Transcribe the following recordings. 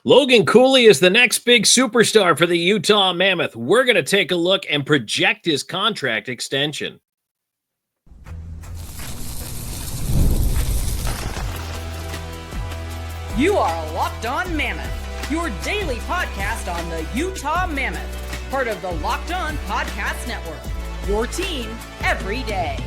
Logan Cooley is the next big superstar for the Utah Mammoth. We're going to take a look and project his contract extension. You are Locked On Mammoth, your daily podcast on the Utah Mammoth, part of the Locked On Podcast Network, your team every day.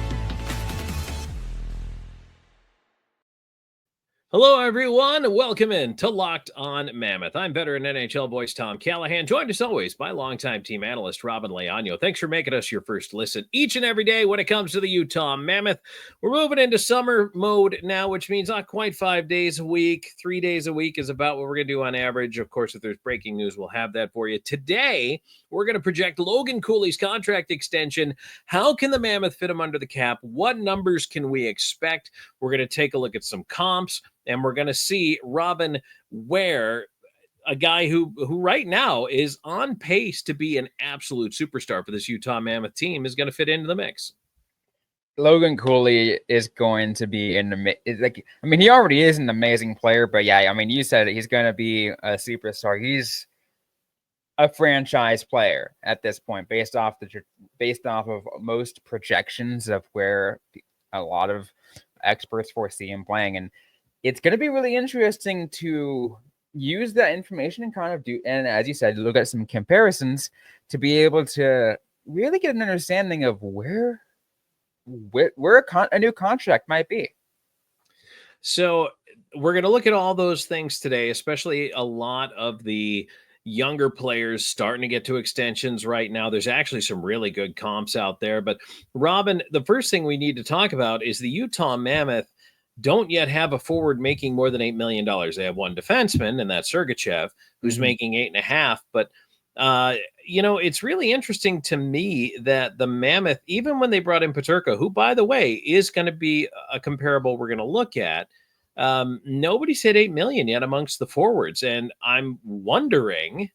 Hello, everyone. Welcome in to Locked On Mammoth. I'm veteran NHL voice Tom Callahan, joined as always by longtime team analyst Robyn Leaño. Thanks for making us your first listen each and every day when it comes to the Utah Mammoth. We're moving into summer mode now, which means not quite 5 days a week. 3 days a week is about what we're going to do on average. Of course, if there's breaking news, we'll have that for you. Today, we're going to project Logan Cooley's contract extension. How can the Mammoth fit him under the cap? What numbers can we expect? We're going to take a look at some comps. And we're going to see Robyn where a guy who right now is on pace to be an absolute superstar for this Utah Mammoth team is going to fit into the mix. Logan Cooley is going to be he already is an amazing player, but yeah, I mean, you said it, he's going to be a superstar. He's a franchise player at this point, based off of most projections of where a lot of experts foresee him playing. And it's going to be really interesting to use that information and and as you said, look at some comparisons to be able to really get an understanding of where a new contract might be. So we're going to look at all those things today, especially a lot of the younger players starting to get to extensions right now. There's actually some really good comps out there. But Robyn, the first thing we need to talk about is the Utah Mammoth don't yet have a forward making more than $8 million. They have one defenseman, and that's Sergachev, who's making $8.5. But, it's really interesting to me that the Mammoth, even when they brought in Peterka, who, by the way, is going to be a comparable we're going to look at, nobody said $8 million yet amongst the forwards. And I'm wondering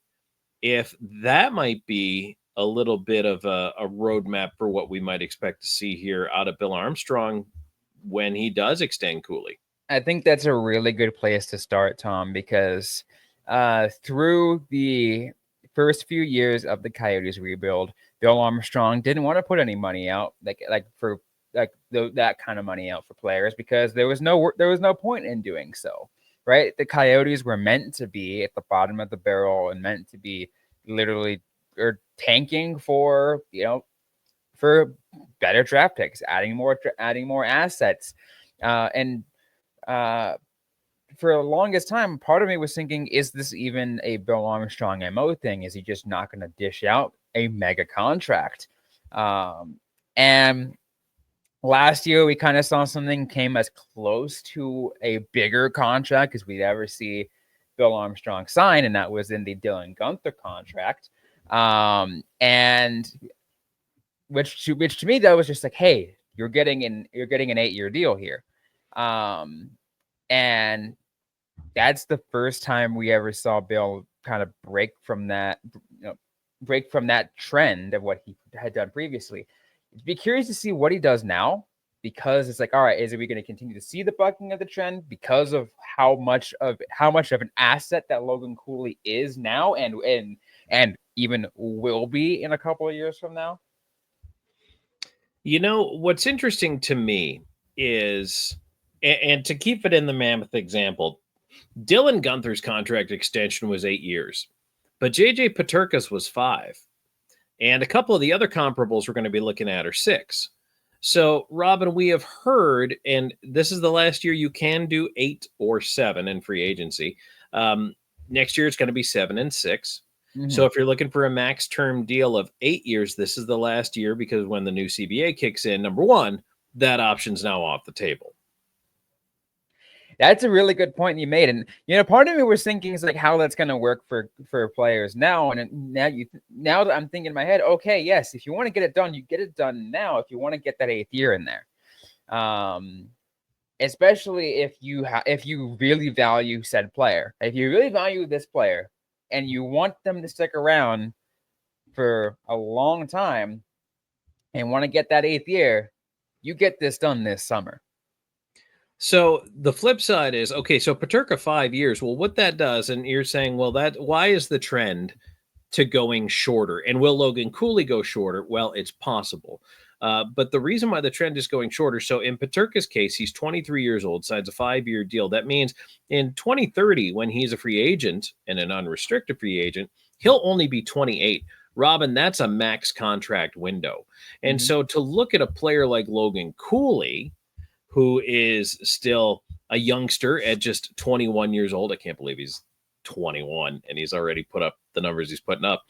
if that might be a little bit of a roadmap for what we might expect to see here out of Bill Armstrong when he does extend Cooley. I think that's a really good place to start, Tom, because through the first few years of the Coyotes rebuild, Bill Armstrong didn't want to put any money out, that kind of money out for players, because there was no point in doing so, right? The Coyotes were meant to be at the bottom of the barrel and meant to be literally or tanking for better draft picks, adding more assets. And for the longest time, part of me was thinking, is this even a Bill Armstrong MO thing? Is he just not going to dish out a mega contract? And last year, we kind of saw something came as close to a bigger contract as we'd ever see Bill Armstrong sign, and that was in the Dylan Guenther contract. And which to me, that was just like, hey, you're getting an 8-year deal here. And that's the first time we ever saw Bill kind of break from that trend of what he had done previously. I'd be curious to see what he does now, because it's like, all right, is we going to continue to see the bucking of the trend because of how much of an asset that Logan Cooley is now and even will be in a couple of years from now? What's interesting to me is, and to keep it in the Mammoth example, Dylan Guenther's contract extension was 8 years, but JJ Peterka's was 5. And a couple of the other comparables we're going to be looking at are 6. So, Robyn, we have heard, and this is the last year you can do 8 or 7 in free agency. Next year it's going to be 7 and 6. Mm-hmm. So if you're looking for a max term deal of 8 years, this is the last year, because when the new CBA kicks in, number one, that option's now off the table. That's a really good point you made. And, part of me was thinking is like how that's going to work for players now. And now that I'm thinking in my head, okay, yes, if you want to get it done, you get it done now. If you want to get that 8th year in there, especially if you really value said player, if you really value this player and you want them to stick around for a long time and want to get that 8th year, you get this done this summer. So the flip side is, okay, so Peterka 5 years. Well, what that does, and you're saying, well, why is the trend to going shorter? And will Logan Cooley go shorter? Well, it's possible. But the reason why the trend is going shorter, so in Peterka's case, he's 23 years old, signs a 5-year deal. That means in 2030, when he's a free agent and an unrestricted free agent, he'll only be 28. Robyn, that's a max contract window. And so to look at a player like Logan Cooley, who is still a youngster at just 21 years old. I can't believe he's 21 and he's already put up the numbers he's putting up.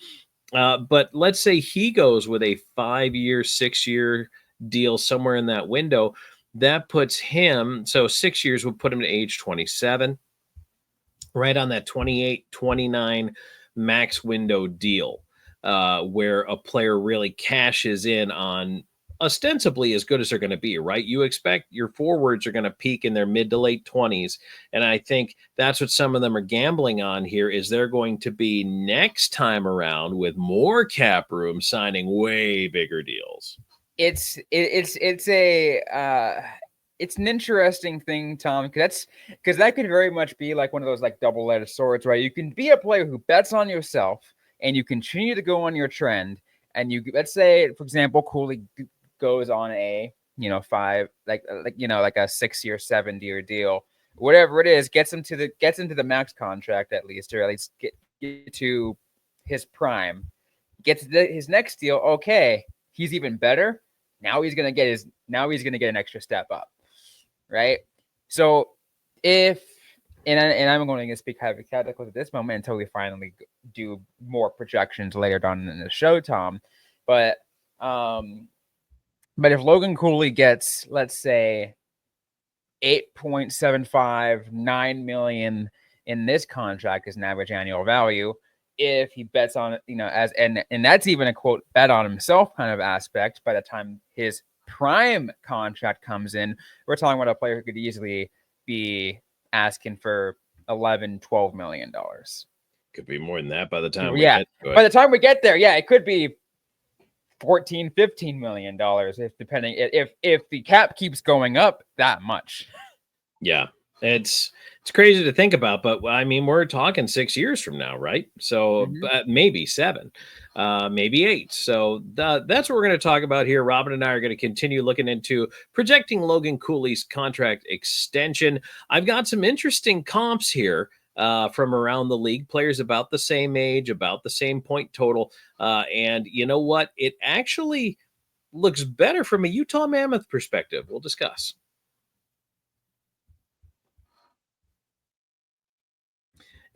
But let's say he goes with a 5-year, 6-year deal somewhere in that window. That puts him, so 6 years would put him to age 27, right on that 28, 29 max window deal, where a player really cashes in on ostensibly as good as they're going to be, right? You expect your forwards are going to peak in their mid to late 20s. And I think that's what some of them are gambling on here is they're going to be next time around with more cap room signing way bigger deals. It's an interesting thing, Tom, because that could very much be like one of those like double-edged swords, right? You can be a player who bets on yourself and you continue to go on your trend. And you, let's say, for example, Cooley goes on a, like a 6-year, 7-year deal, whatever it is, gets into the max contract at least, or at least get to his prime, gets his next deal. Okay, he's even better. Now he's gonna get an extra step up, right? So if and I'm going to speak hypothetically at this moment until we finally do more projections later on in the show, Tom, but if Logan Cooley gets, let's say, 8.75, 9 million in this contract as an average annual value, if he bets on it, and that's even a quote bet on himself kind of aspect, by the time his prime contract comes in, we're talking about a player who could easily be asking for 11, 12 million dollars. Could be more than that by the time by the time we get there, it could be 14, 15 million dollars if the cap keeps going up that much. Yeah, it's crazy to think about, but I mean, we're talking 6 years from now, right? So maybe 7, maybe 8. So that's what we're going to talk about here. Robyn and I are going to continue looking into projecting Logan Cooley's contract extension. I've got some interesting comps here from around the league, players about the same age, about the same point total. And you know what? It actually looks better from a Utah Mammoth perspective. We'll discuss.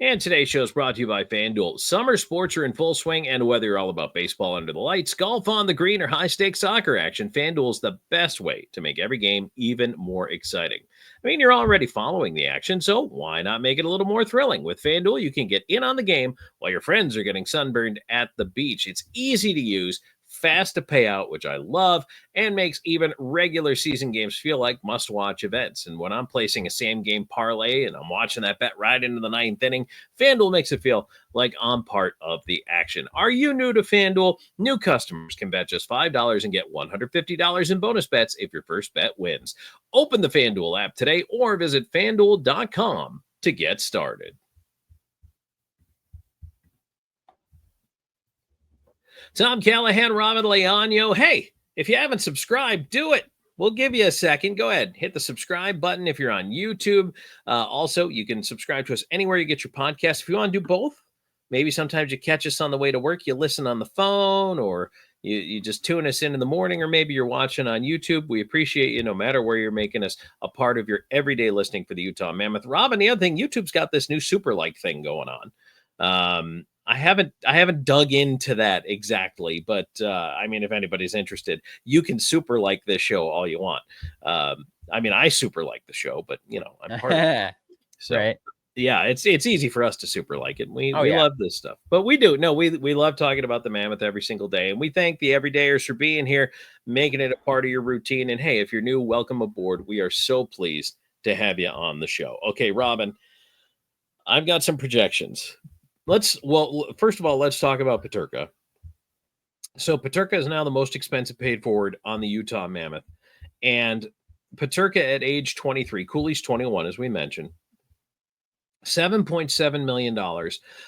And today's show is brought to you by FanDuel. Summer sports are in full swing, and whether you're all about baseball under the lights, golf on the green, or high-stakes soccer action, FanDuel is the best way to make every game even more exciting. I mean, you're already following the action, so why not make it a little more thrilling? With FanDuel, you can get in on the game while your friends are getting sunburned at the beach. It's easy to use, fast to pay out, which I love, and makes even regular season games feel like must-watch events. And when I'm placing a same-game parlay and I'm watching that bet right into the 9th inning, FanDuel makes it feel like I'm part of the action. Are you new to FanDuel? New customers can bet just $5 and get $150 in bonus bets if your first bet wins. Open the FanDuel app today or visit FanDuel.com to get started. Tom Callahan, Robyn Leaño. Hey, if you haven't subscribed, do it. We'll give you a second. Go ahead. Hit the subscribe button if you're on YouTube. Also, you can subscribe to us anywhere you get your podcast. If you want to do both, maybe sometimes you catch us on the way to work, you listen on the phone, or you just tune us in the morning, or maybe you're watching on YouTube. We appreciate you no matter where you're making us a part of your everyday listening for the Utah Mammoth. Robyn, the other thing, YouTube's got this new super like thing going on. I haven't dug into that exactly, but I mean, if anybody's interested, you can super like this show all you want. I mean, I super like the show, but I'm part of it. So right. Yeah, it's easy for us to super like it. We love this stuff, but we do. No, we love talking about the Mammoth every single day, and we thank the everydayers for being here, making it a part of your routine. And hey, if you're new, welcome aboard. We are so pleased to have you on the show. Okay, Robyn, I've got some projections. First of all, let's talk about Peterka. So Peterka is now the most expensive paid forward on the Utah Mammoth. And Peterka at age 23, Cooley's 21, as we mentioned, $7.7 million,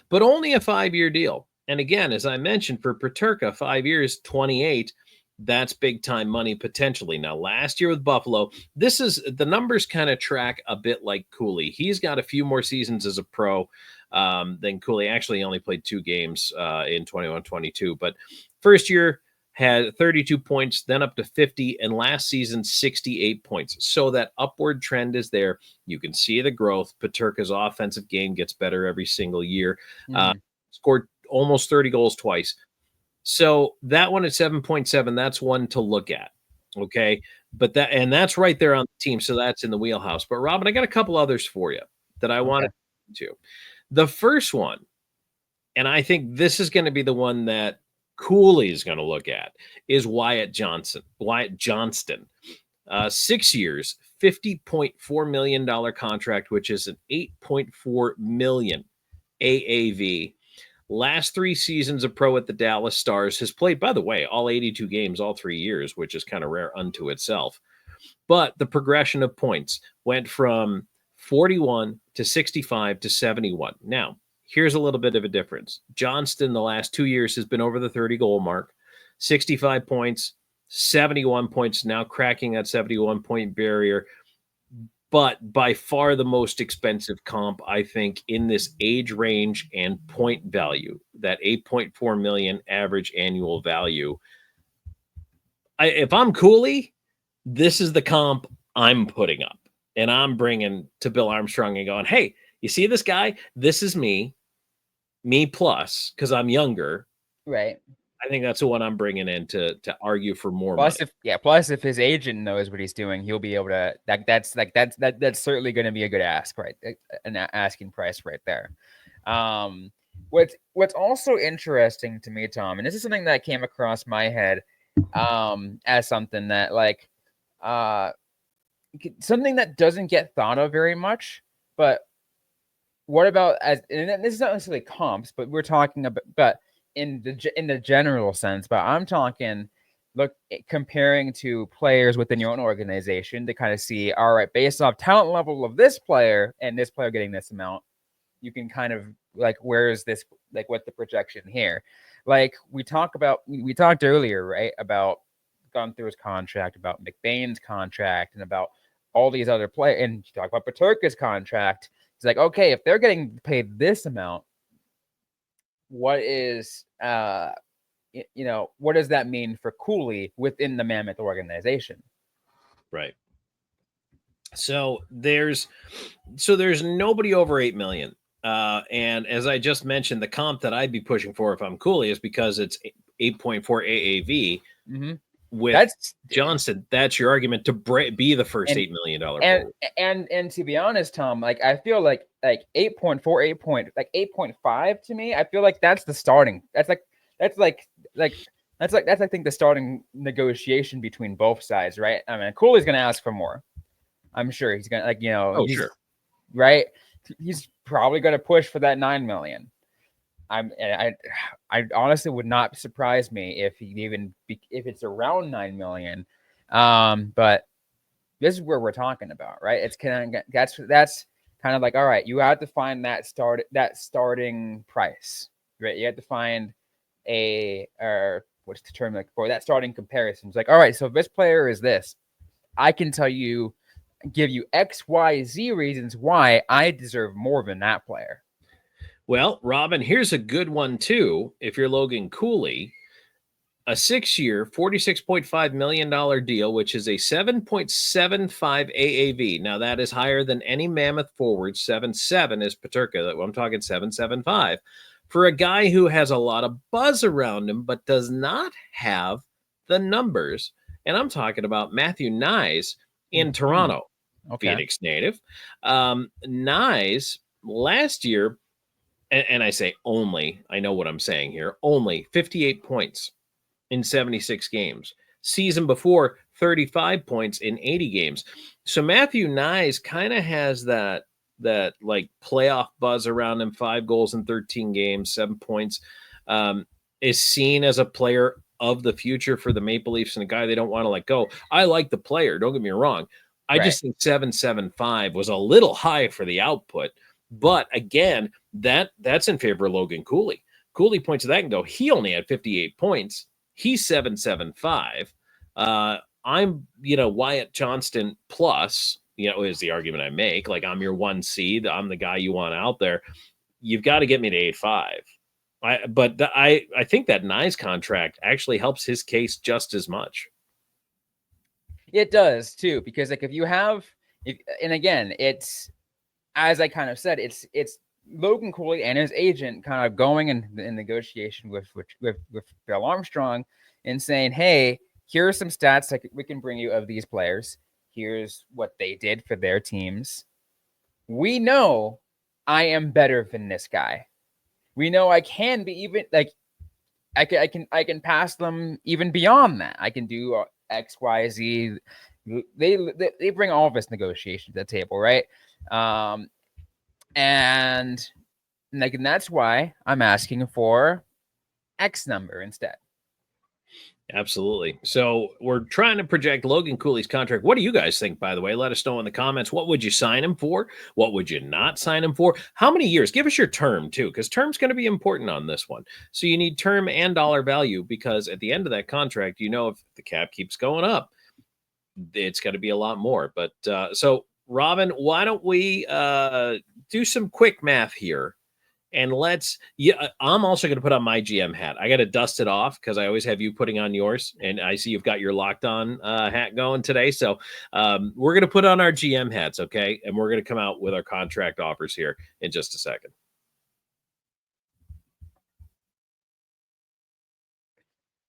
but only a 5-year deal. And again, as I mentioned, for Peterka, 5 years, 28, that's big time money potentially. Now, last year with Buffalo, the numbers kind of track a bit like Cooley. He's got a few more seasons as a pro than Cooley. Actually, only played 2 games in 21-22, but first year had 32 points, then up to 50, and last season 68 points. So that upward trend is there. You can see the growth. Peterka's offensive game gets better every single year. Scored almost 30 goals twice. So that one at 7.7, that's one to look at. Okay. But that's right there on the team. So that's in the wheelhouse. But Robyn, I got a couple others for you that I wanted to. The first one, and I think this is going to be the one that Cooley is going to look at, is Wyatt Johnston. 6 years, $50.4 million contract, which is an $8.4 million AAV. Last 3 seasons of pro at the Dallas Stars, has played, by the way, all 82 games, all 3 years, which is kind of rare unto itself. But the progression of points went from 41 to 65 to 71. Now, here's a little bit of a difference. Johnston, the last 2 years, has been over the 30-goal mark, 65 points, 71 points, now cracking that 71-point barrier. But by far the most expensive comp, I think, in this age range and point value, that 8.4 million average annual value. If I'm Cooley, this is the comp I'm putting up. And I'm bringing to Bill Armstrong and going, hey, you see this guy? This is me plus, because I'm younger. Right. I think that's the one I'm bringing in to argue for more plus money. Plus if his agent knows what he's doing, he'll be able to that's certainly going to be a good ask, right? An asking price right there. What's also interesting to me, Tom, and this is something that came across my head as something that something that doesn't get thought of very much, but what about and this is not necessarily comps, but we're talking about in the general sense, but I'm talking comparing to players within your own organization to kind of see, all right, based off talent level of this player and this player getting this amount, you can kind of where is this, what's the projection here? We talked earlier, right, about Gunther's contract, about McBain's contract, and about all these other players, and you talk about Peterka's contract. It's okay, if they're getting paid this amount, what is what does that mean for Cooley within the Mammoth organization? Right. So there's nobody over 8 million. And as I just mentioned, the comp that I'd be pushing for if I'm Cooley is because it's 8.4 AAV. Mm-hmm. With Johnston, that's your argument to be the first $8 million. And to be honest, Tom, I feel like 8.4, 8.5 to me, I feel like that's the starting. That's I think the starting negotiation between both sides, right? I mean, Cooley's going to ask for more. I'm sure he's going to sure, right? He's probably going to push for that 9 million. I honestly would not surprise me if if it's around 9 million. But this is where we're talking about, right? It's that's kind of all right, you have to find that starting price, right? You have to find what's the term for that starting comparison. It's all right, so if this player is this, I can give you X, Y, Z reasons why I deserve more than that player. Well, Robyn, here's a good one too. If you're Logan Cooley, a 6-year, $46.5 million deal, which is a 7.75 AAV. Now that is higher than any Mammoth forward. 7.7 is Peterka. I'm talking 7.75 for a guy who has a lot of buzz around him, but does not have the numbers. And I'm talking about Matthew Knies in Toronto, Phoenix native. Knies last year, and I say only, I know what I'm saying here, only 58 points in 76 games. Season before, 35 points in 80 games. So Matthew Knies kind of has that playoff buzz around him, 5 goals in 13 games, 7 points, is seen as a player of the future for the Maple Leafs and a guy they don't want to let go. I like the player, don't get me wrong, I just think 7.75 was a little high for the output. But again, that's in favor of Logan Cooley. Cooley points to that and go, he only had 58 points. He's 7.75. I'm, Wyatt Johnston plus, is the argument I make. Like, I'm your 1 seed. I'm the guy you want out there. You've got to get me to 8.5. But I think that Nye's contract actually helps his case just as much. It does too, because like and again, it's, as I kind of said, it's Logan Cooley and his agent kind of going in negotiation with Bill Armstrong and saying, hey, here are some stats that we can bring you of these players. Here's what they did for their teams. We know I am better than this guy. We know I can be even like I can pass them even beyond that. I can do X, Y, Z. They bring all of this negotiation to the table, right? And that's why I'm asking for X number instead. Absolutely. So we're trying to project Logan Cooley's contract. What do you guys think, by the way? Let us know in the comments. What would you sign him for? What would you not sign him for? How many years? Give us your term, too, because term's going to be important on this one. So you need term and dollar value, because at the end of that contract, if the cap keeps going up, it's going to be a lot more. But so, Robyn, why don't we do some quick math here? And I'm also going to put on my GM hat. I got to dust it off because I always have you putting on yours. And I see you've got your Locked On hat going today. So we're going to put on our GM hats, okay? And we're going to come out with our contract offers here in just a second.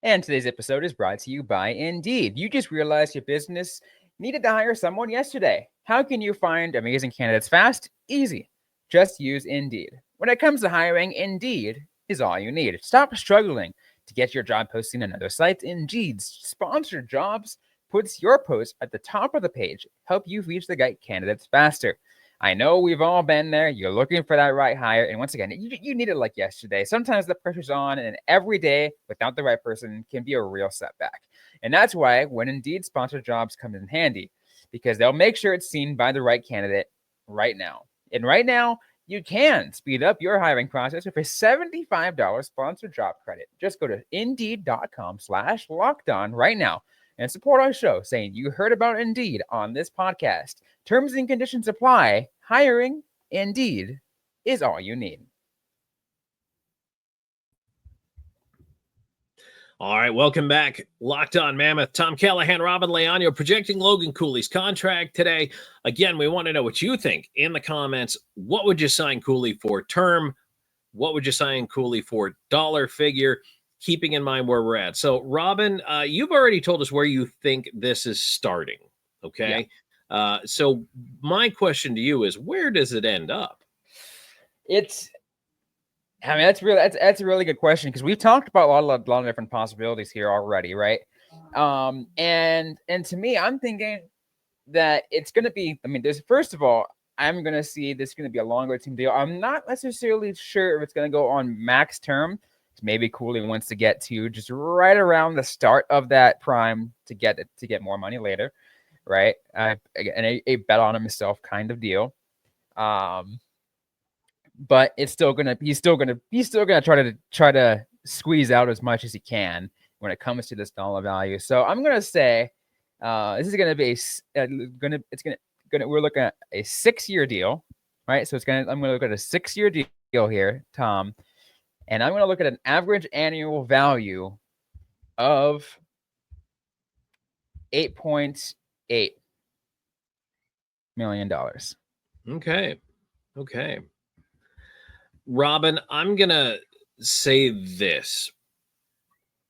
And today's episode is brought to you by Indeed. You just realized your business needed to hire someone yesterday. How can you find amazing candidates fast? Easy. Just use Indeed. When it comes to hiring, Indeed is all you need. Stop struggling to get your job posting on other sites. Indeed's sponsored jobs puts your post at the top of the page, help you reach the right candidates faster. I know we've all been there. You're looking for that right hire. And once again, you need it like yesterday. Sometimes the pressure's on, and every day without the right person can be a real setback. And that's why when Indeed sponsored jobs come in handy, because they'll make sure it's seen by the right candidate right now. And right now, you can speed up your hiring process with a $75 sponsored job credit. Just go to Indeed.com/lockedon right now and support our show, saying you heard about Indeed on this podcast. Terms and conditions apply. Hiring, Indeed, is all you need. All right, welcome back. Locked On Mammoth. Tom Callahan, Robyn Leaño, projecting Logan Cooley's contract today. Again, we want to know what you think in the comments. What would you sign Cooley for term? What would you sign Cooley for dollar figure? Keeping in mind where we're at. So, Robyn, you've already told us where you think this is starting, okay? Yeah. So my question to you is, where does it end up? That's a really good question, because we've talked about a lot of different possibilities here already, right? And to me, I'm thinking that it's going to be. First of all, I'm going to see this is going to be a longer team deal. I'm not necessarily sure if it's going to go on max term. Maybe Cooley wants to get to just right around the start of that prime to get more money later, right? And a bet on himself kind of deal. But he's still gonna try to squeeze out as much as he can when it comes to this dollar value. So I'm gonna say this is gonna be we're looking at a 6-year deal, right? So I'm gonna look at a 6-year deal here, Tom, and I'm gonna look at an average annual value of $8.8 million. Okay. Robyn, I'm going to say this.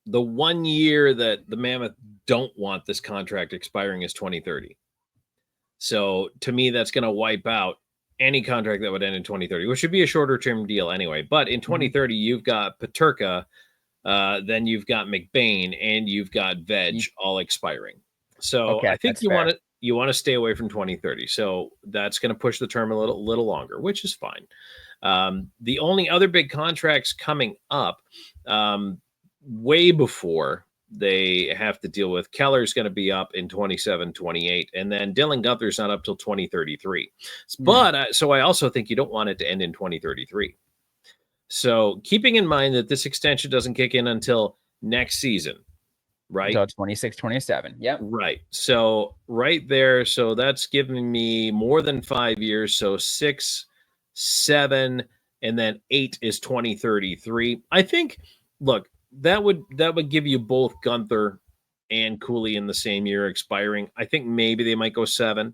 The 1 year that the Mammoth don't want this contract expiring is 2030. So to me, that's going to wipe out any contract that would end in 2030, which should be a shorter term deal anyway. But in 2030, you've got Peterka, then you've got McBain, and you've got Veg all expiring. So I think you want to stay away from 2030. So that's going to push the term a little longer, which is fine. The only other big contracts coming up way before they have to deal with. Keller's going to be up in 27, 28, and then Dylan Gunther's not up till 2033. But so I also think you don't want it to end in 2033. So keeping in mind that this extension doesn't kick in until next season, right? So 26, 27. Yep. Right. So right there. So that's giving me more than 5 years. So 6, 7, and then 8 is 2033. I think, look, that would give you both Gunther and Cooley in the same year expiring. I think maybe they might go 7,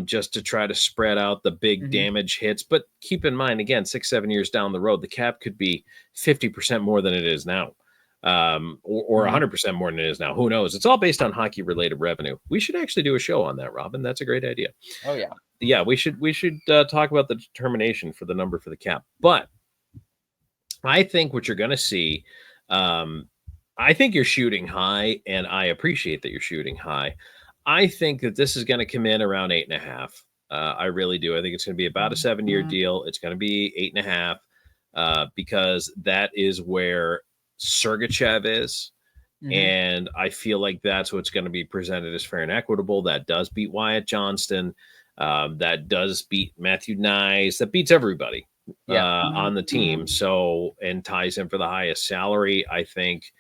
just to try to spread out the big damage hits. But keep in mind, again, 6, 7 years down the road, the cap could be 50% more than it is now, or 100% more than it is now. Who knows? It's all based on hockey-related revenue. We should actually do a show on that, Robyn. That's a great idea. Oh yeah, yeah. We should talk about the determination for the number for the cap. But I think what you're going to see. I think you're shooting high, and I appreciate that you're shooting high. I think that this is going to come in around 8.5. I really do. I think it's going to be about a 7-year deal. It's going to be 8.5 because that is where Sergachev is. And I feel like that's what's going to be presented as fair and equitable. That does beat Wyatt Johnston. That does beat Matthew Nyes. That beats everybody on the team. So, and ties him for the highest salary. I think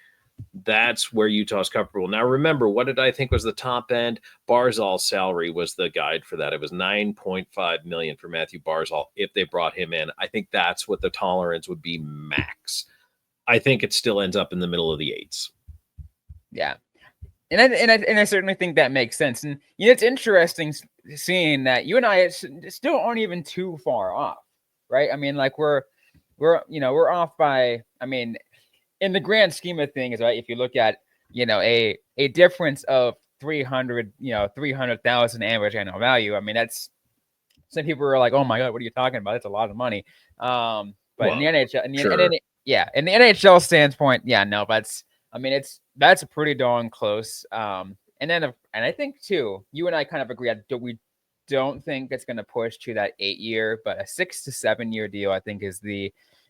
that's where Utah's comfortable. Now, remember, what did I think was the top end? Barzal's salary was the guide for that. It was $9.5 million for Matthew Barzal if they brought him in. I think that's what the tolerance would be max. I think it still ends up in the middle of the 8s. Yeah. And I certainly think that makes sense. And you know, it's interesting seeing that you and I still aren't even too far off, right? I mean, like we're off by, I mean, in the grand scheme of things, right? If you look at, a difference of 300,000 average annual value, I mean, that's, some people are like, oh my God, what are you talking about? That's a lot of money. But in the NHL, in the NHL standpoint, that's pretty darn close. And I think too, you and I kind of agree that we don't think it's going to push to that 8-year, but a 6 to 7 year deal, I think is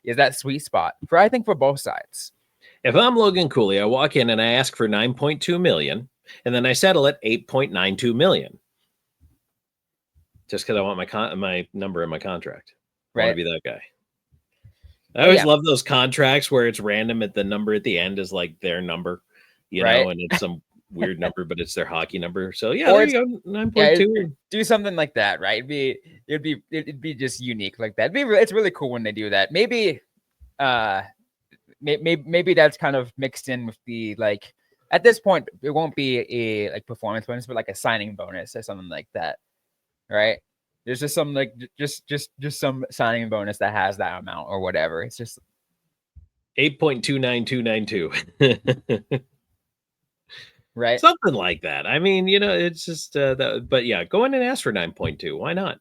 that sweet spot for both sides. If I'm Logan Cooley, I walk in and I ask for $9.2 million, and then I settle at $8.92 million, just because I want my number in my contract. I want to be that guy. I always love those contracts where it's random at the number at the end is like their number, and it's some weird number, but it's their hockey number. So there you go, 9.2. Do something like that, right? It'd be just unique like that. It's really cool when they do that. Maybe that's kind of mixed in with the, like, at this point, it won't be a like performance bonus, but like a signing bonus or something like that, right? There's just some like just some signing bonus that has that amount or whatever. It's just 8.29292. Right, something like that. I mean, it's just but yeah, go in and ask for 9.2. Why not?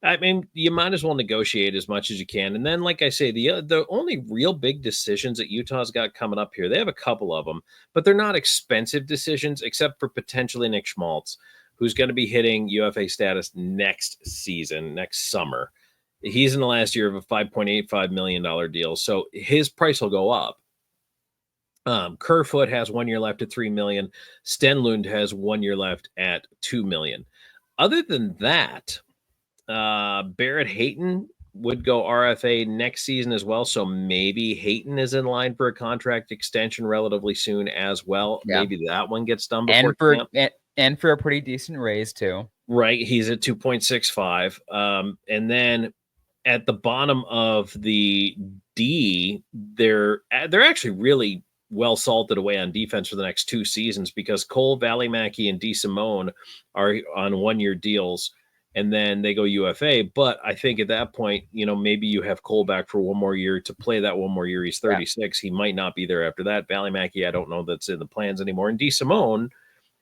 I mean, you might as well negotiate as much as you can. And then, like I say, the only real big decisions that Utah's got coming up here, they have a couple of them, but they're not expensive decisions, except for potentially Nick Schmaltz, who's going to be hitting UFA status next summer. He's in the last year of a $5.85 million deal, so his price will go up. Kerfoot has 1 year left at $3 million. Stenlund has 1 year left at $2 million. Other than that, Barrett Hayton would go RFA next season as well. So maybe Hayton is in line for a contract extension relatively soon as well. Yeah. Maybe that one gets done before camp. And for a pretty decent raise too. Right. He's at 2.65. And then at the bottom of the D, they're actually really well salted away on defense for the next 2 seasons because Cole, Valimaki, and DeSimone are on 1 year deals. And then they go UFA. But I think at that point, maybe you have Cole back for 1 more year to play that 1 more year. He's 36. Yeah. He might not be there after that. Valimaki, I don't know that's in the plans anymore. And DeSimone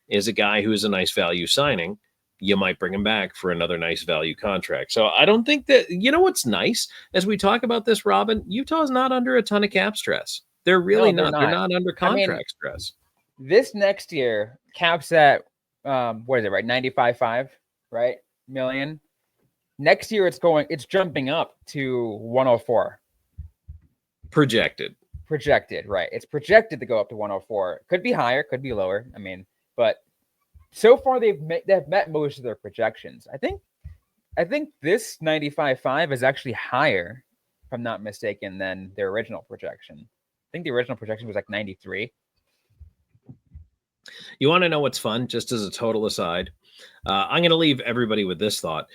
is a guy who is a nice value signing. You might bring him back for another nice value contract. So I don't think that, what's nice as we talk about this, Robyn, Utah's not under a ton of cap stress. They're really not. They're not under contract stress. This next year caps at, what is it, right? 95.5, right? Million. Next year it's jumping up to 104 projected. projected, right? It's projected to go up to 104. Could be higher, could be lower. I mean, but so far they've met most of their projections. I think this 95.5 is actually higher, if I'm not mistaken, than their original projection. I think the original projection was like 93. You want to know what's fun? Just as a total aside, I'm going to leave everybody with this thought.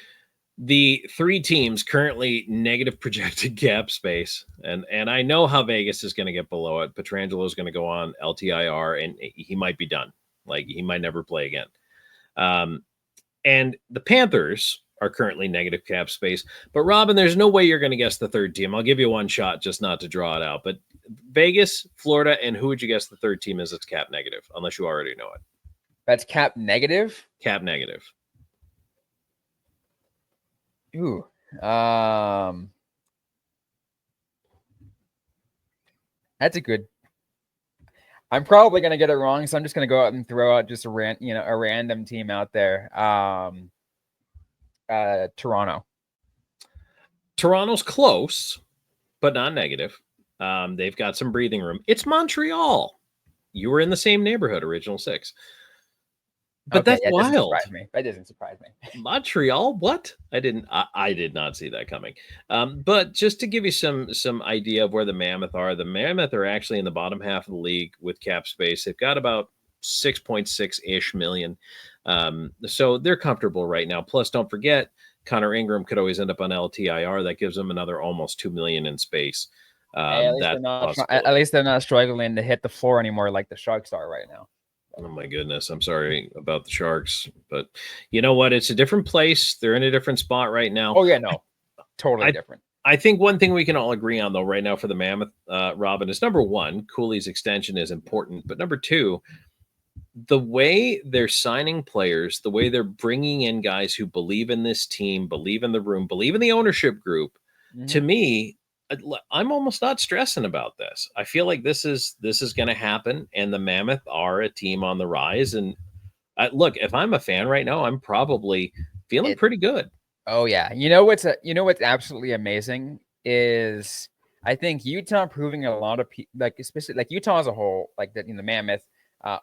The 3 teams currently negative projected cap space, and I know how Vegas is going to get below it. Petrangelo is going to go on LTIR, and he might be done. Like, he might never play again. And the Panthers are currently negative cap space. But, Robyn, there's no way you're going to guess the third team. I'll give you one shot just not to draw it out. But Vegas, Florida, and who would you guess the third team is that's cap negative, unless you already know it? That's cap negative? Cap negative. Ooh. That's a good. I'm probably gonna get it wrong, so I'm just gonna go out and throw out just a random team out there. Toronto. Toronto's close, but not negative. They've got some breathing room. It's Montreal. You were in the same neighborhood, Original Six. But okay, that's wild. That doesn't surprise me. Montreal? What? I did not see that coming. But just to give you some idea of where the Mammoth are actually in the bottom half of the league with cap space. They've got about 6.6-ish million. So they're comfortable right now. Plus, don't forget, Connor Ingram could always end up on LTIR. That gives them another almost 2 million in space. At least they're not struggling to hit the floor anymore like the Sharks are right now. Oh my goodness. I'm sorry about the Sharks, but you know what? It's a different place. They're in a different spot right now. Oh yeah, no, totally different. I think one thing we can all agree on though right now for the Mammoth, Robyn, is number one, Cooley's extension is important, but number two, the way they're signing players, the way they're bringing in guys who believe in this team, believe in the room, believe in the ownership group, to me, I'm almost not stressing about this. I feel like this is going to happen, and the Mammoth are a team on the rise. And look, if I'm a fan right now, I'm probably feeling pretty good. Oh yeah, you know what's absolutely amazing is I think Utah proving a lot of people, especially Utah as a whole, the Mammoth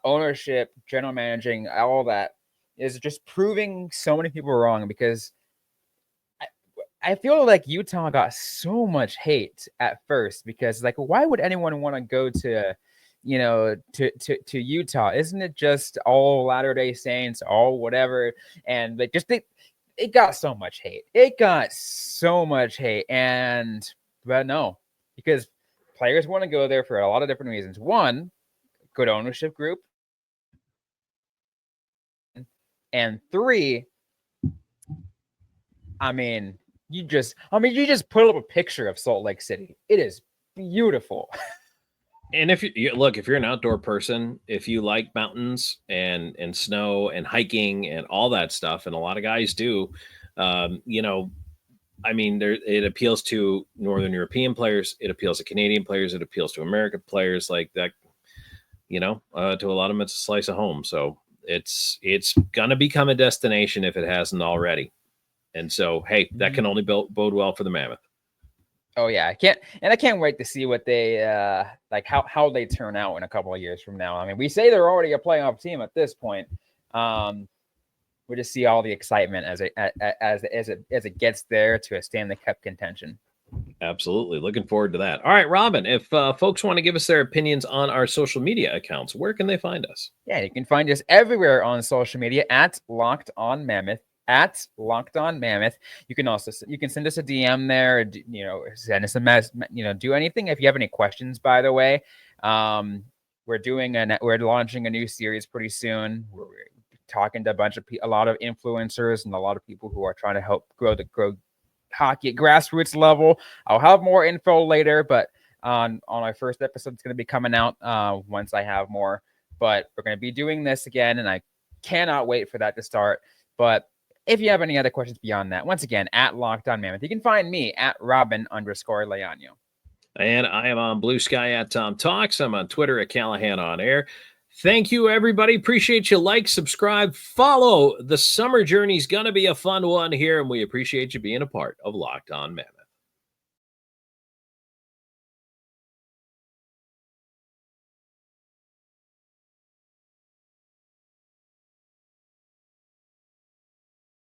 ownership, general managing, all that is just proving so many people wrong because. I feel like Utah got so much hate at first because why would anyone want to go to Utah? Isn't it just all Latter-day Saints, all whatever? And it got so much hate. But no, because players want to go there for a lot of different reasons. One, good ownership group. And three, you just put up a picture of Salt Lake City. It is beautiful. And if you're an outdoor person, if you like mountains and snow and hiking and all that stuff, and a lot of guys do, it appeals to Northern European players. It appeals to Canadian players. It appeals to American players like that. To a lot of them, it's a slice of home. So it's going to become a destination if it hasn't already. And so, hey, that can only bode well for the Mammoth. Oh yeah, I can't wait to see what they how they turn out in a couple of years from now. I mean, we say they're already a playoff team at this point. We just see all the excitement as it gets there to a Stanley Cup contention. Absolutely, looking forward to that. All right, Robyn, if folks want to give us their opinions on our social media accounts, where can they find us? Yeah, you can find us everywhere on social media at Locked On Mammoth. At Locked On Mammoth. You can send us a DM there, send us a message, do anything. If you have any questions, by the way, we're launching a new series pretty soon. We're talking to a lot of influencers and a lot of people who are trying to help grow hockey at grassroots level. I'll have more info later, but on our first episode, it's going to be coming out once I have more. But we're going to be doing this again, and I cannot wait for that to start. But if you have any other questions beyond that, once again, at Locked On Mammoth, you can find me at Robyn_Leaño. And I am on Blue Sky at Tom Talks. I'm on Twitter at Callahan on Air. Thank you, everybody. Appreciate you. Like, subscribe, follow. The summer journey is going to be a fun one here, and we appreciate you being a part of Locked On Mammoth.